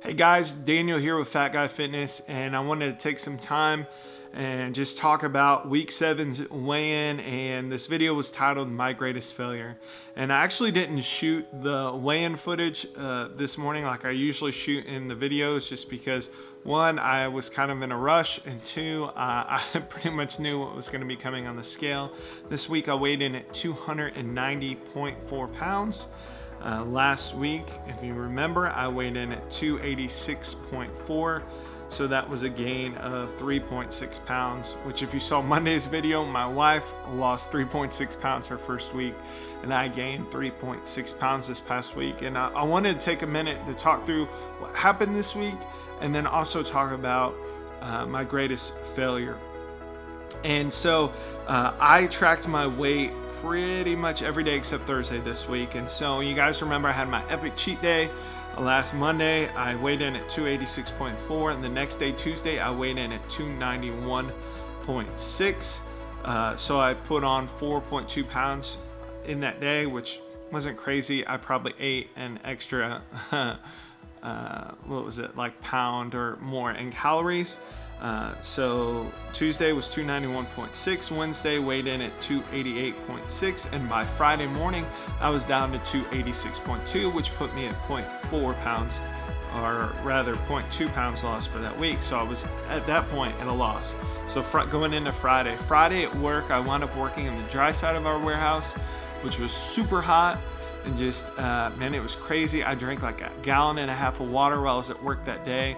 Hey guys, Daniel here with Fat Guy Fitness, and I wanted to take some time and just talk about week 7's weigh-in, and this video was titled My Greatest Failure. And I actually didn't shoot the weigh-in footage this morning like I usually shoot in the videos, just because one, I was kind of in a rush, and two, I pretty much knew what was going to be coming on the scale. This week I weighed in at 290.4 pounds. Last week, if you remember, I weighed in at 286.4, so that was a gain of 3.6 pounds, which if you saw Monday's video, my wife lost 3.6 pounds her first week, and I gained 3.6 pounds this past week. And I wanted to take a minute to talk through what happened this week, and then also talk about my greatest failure. And so I tracked my weight pretty much every day except Thursday this week. And so you guys remember I had my epic cheat day last Monday. I weighed in at 286.4, and the next day, Tuesday, I weighed in at 291.6. So I put on 4.2 pounds in that day, which wasn't crazy. I probably ate an extra what was it, like pound or more in calories. So Tuesday was 291.6, Wednesday weighed in at 288.6, and by Friday morning I was down to 286.2, which put me at 0.4 pounds, or rather 0.2 pounds loss for that week. So I was at that point at a loss. So going into Friday at work, I wound up working in the dry side of our warehouse, which was super hot. And just, man, it was crazy. I drank like a gallon and a half of water while I was at work that day.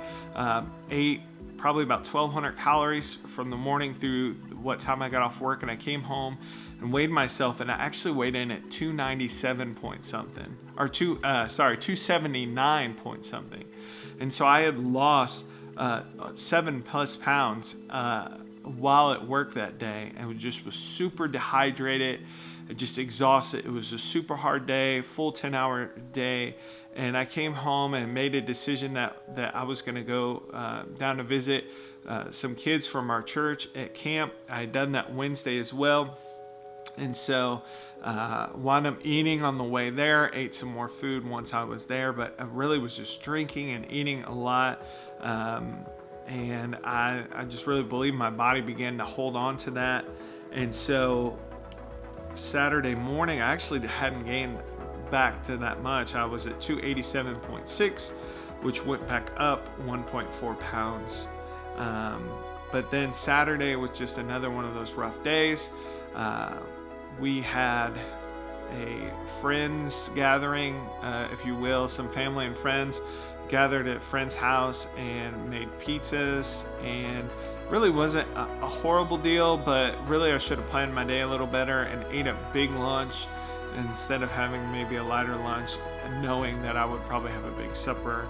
Ate probably about 1,200 calories from the morning through what time I got off work, and I came home and weighed myself, and I actually weighed in at 297 point something, or 279 point something. And so I had lost 7+ pounds while at work that day, and was super dehydrated, just exhausted. It was a super hard day, full 10-hour day. And I came home and made a decision that I was going to go down to visit some kids from our church at camp. I had done that Wednesday as well. And so wound up eating on the way there, ate some more food once I was there, but I really was just drinking and eating a lot. And I just really believe my body began to hold on to that. And so Saturday morning, I actually hadn't gained back to that much. I was at 287.6, which went back up 1.4 pounds. But then Saturday was just another one of those rough days. We had a friends gathering, if you will, some family and friends gathered at a friend's house and made pizzas, and really wasn't a horrible deal, but really I should have planned my day a little better and ate a big lunch instead of having maybe a lighter lunch, knowing that I would probably have a big supper.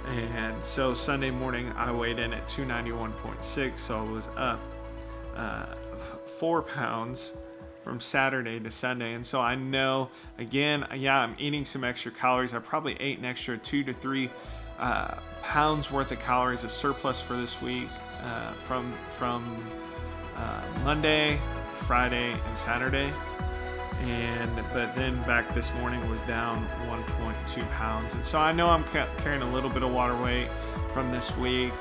And so Sunday morning I weighed in at 291.6, so I was up 4 pounds from Saturday to Sunday. And so I know, again, yeah, I'm eating some extra calories. I probably ate an extra 2 to 3 pounds worth of calories, a surplus for this week from Monday, Friday, and Saturday. But then back this morning was down 1.2 pounds. And so I know I'm carrying a little bit of water weight from this week,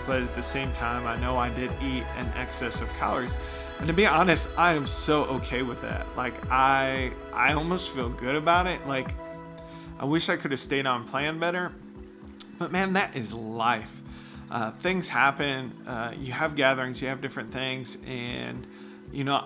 but at the same time, I know I did eat an excess of calories. And to be honest, I am so okay with that. Like, I almost feel good about it. Like, I wish I could have stayed on plan better, but man, that is life. Things happen, you have gatherings, you have different things, and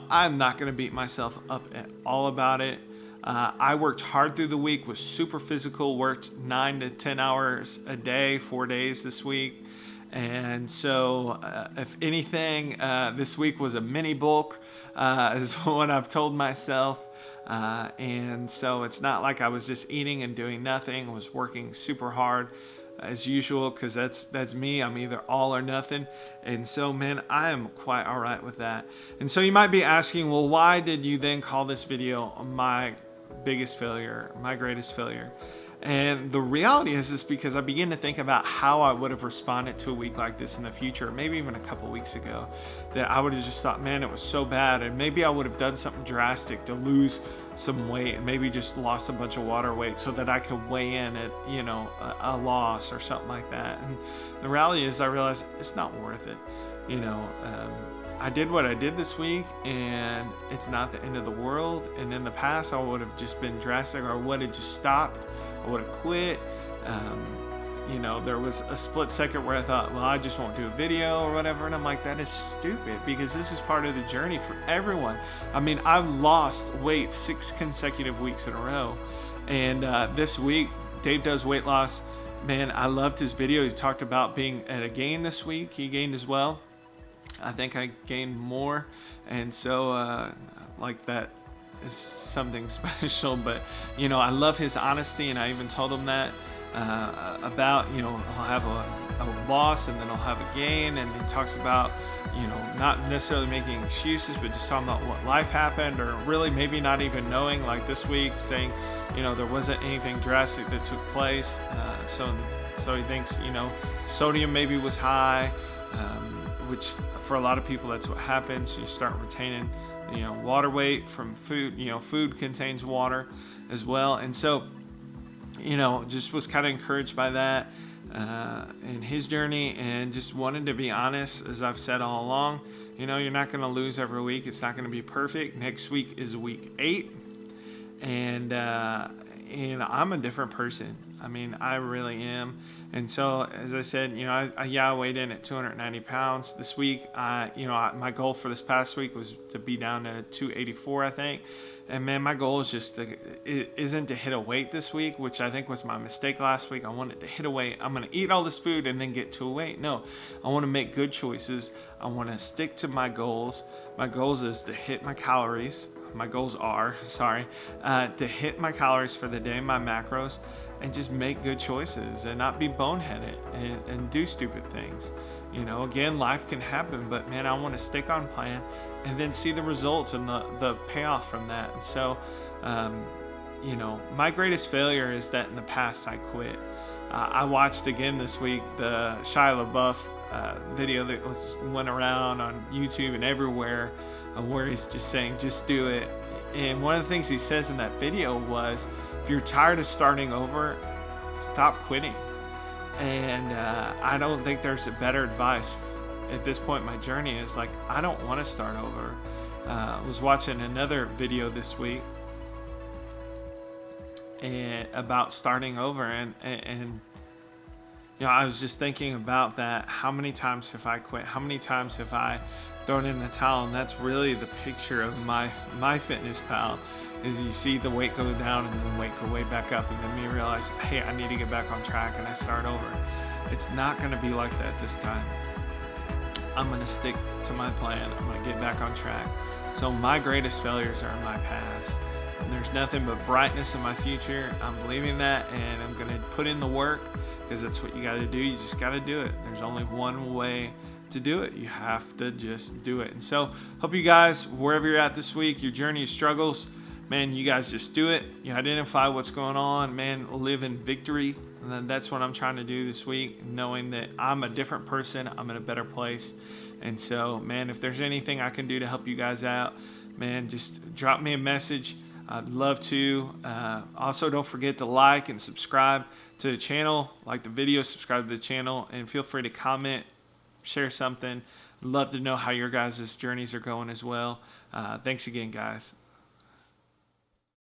I'm not going to beat myself up at all about it. I worked hard through the week, was super physical, worked 9 to 10 hours a day, 4 days this week. And so if anything, this week was a mini bulk, is what I've told myself. And so it's not like I was just eating and doing nothing. I was working super hard as usual, because that's me. I'm either all or nothing. And so, man, I am quite all right with that. And so you might be asking, well, why did you then call this video my biggest failure, my greatest failure? And the reality is because I began to think about how I would have responded to a week like this in the future, maybe even a couple weeks ago, that I would have just thought, man, it was so bad. And maybe I would have done something drastic to lose some weight and maybe just lost a bunch of water weight so that I could weigh in at, a loss or something like that. And the reality is I realized it's not worth it. I did what I did this week, and it's not the end of the world. And in the past, I would have just been drastic, or I would have just stopped. I would have quit. There was a split second where I thought, well, I just won't do a video or whatever. And I'm like, that is stupid, because this is part of the journey for everyone. I mean, I've lost weight 6 consecutive weeks in a row. And this week, Dave does weight loss. Man, I loved his video. He talked about being at a gain this week. He gained as well. I think I gained more. And so, that is something special. But, I love his honesty, and I even told him that. About I'll have a loss and then I'll have a gain, and he talks about not necessarily making excuses, but just talking about what life happened, or really maybe not even knowing, like this week, saying there wasn't anything drastic that took place, so he thinks sodium maybe was high, which for a lot of people that's what happens. You start retaining water weight from food. Food contains water as well, and so just was kind of encouraged by that in his journey, and just wanted to be honest. As I've said all along, you're not going to lose every week. It's not going to be perfect. Next week is week 8, and I'm a different person. I mean, I really am. And so, as I said, I weighed in at 290 pounds this week. My goal for this past week was to be down to 284, I think. And man, my goal is isn't to hit a weight this week, which I think was my mistake last week. I wanted to hit a weight. I'm going to eat all this food and then get to a weight. No, I want to make good choices. I want to stick to my goals. My goals is to hit my calories. My goals are, to hit my calories for the day, my macros, and just make good choices and not be boneheaded and do stupid things. Again, life can happen, but man, I want to stick on plan and then see the results and the payoff from that. And so, my greatest failure is that in the past I quit. I watched again this week the Shia LaBeouf video that went around on YouTube and everywhere, where he's just saying, just do it. And one of the things he says in that video was, if you're tired of starting over, stop quitting. And I don't think there's a better advice at this point in my journey. Is like, I don't want to start over. I was watching another video this week about starting over, and I was just thinking about that. How many times have I quit? How many times have I thrown in the towel? And that's really the picture of my fitness pal. Is you see the weight go down and then the weight go way back up, and then you realize, hey, I need to get back on track, and I start over. It's not going to be like that this time. I'm going to stick to my plan. I'm going to get back on track. So my greatest failures are in my past. And there's nothing but brightness in my future. I'm believing that, and I'm going to put in the work, because that's what you got to do. You just got to do it. There's only one way to do it. You have to just do it. And so hope you guys, wherever you're at this week, your journey, your struggles, man, you guys just do it. You identify what's going on, man, live in victory. And then that's what I'm trying to do this week, knowing that I'm a different person. I'm in a better place. And so, man, if there's anything I can do to help you guys out, man, just drop me a message. I'd love to. Also, don't forget to like and subscribe to the channel, like the video, subscribe to the channel, and feel free to comment, share something. Love to know how your guys' journeys are going as well. Thanks again, guys.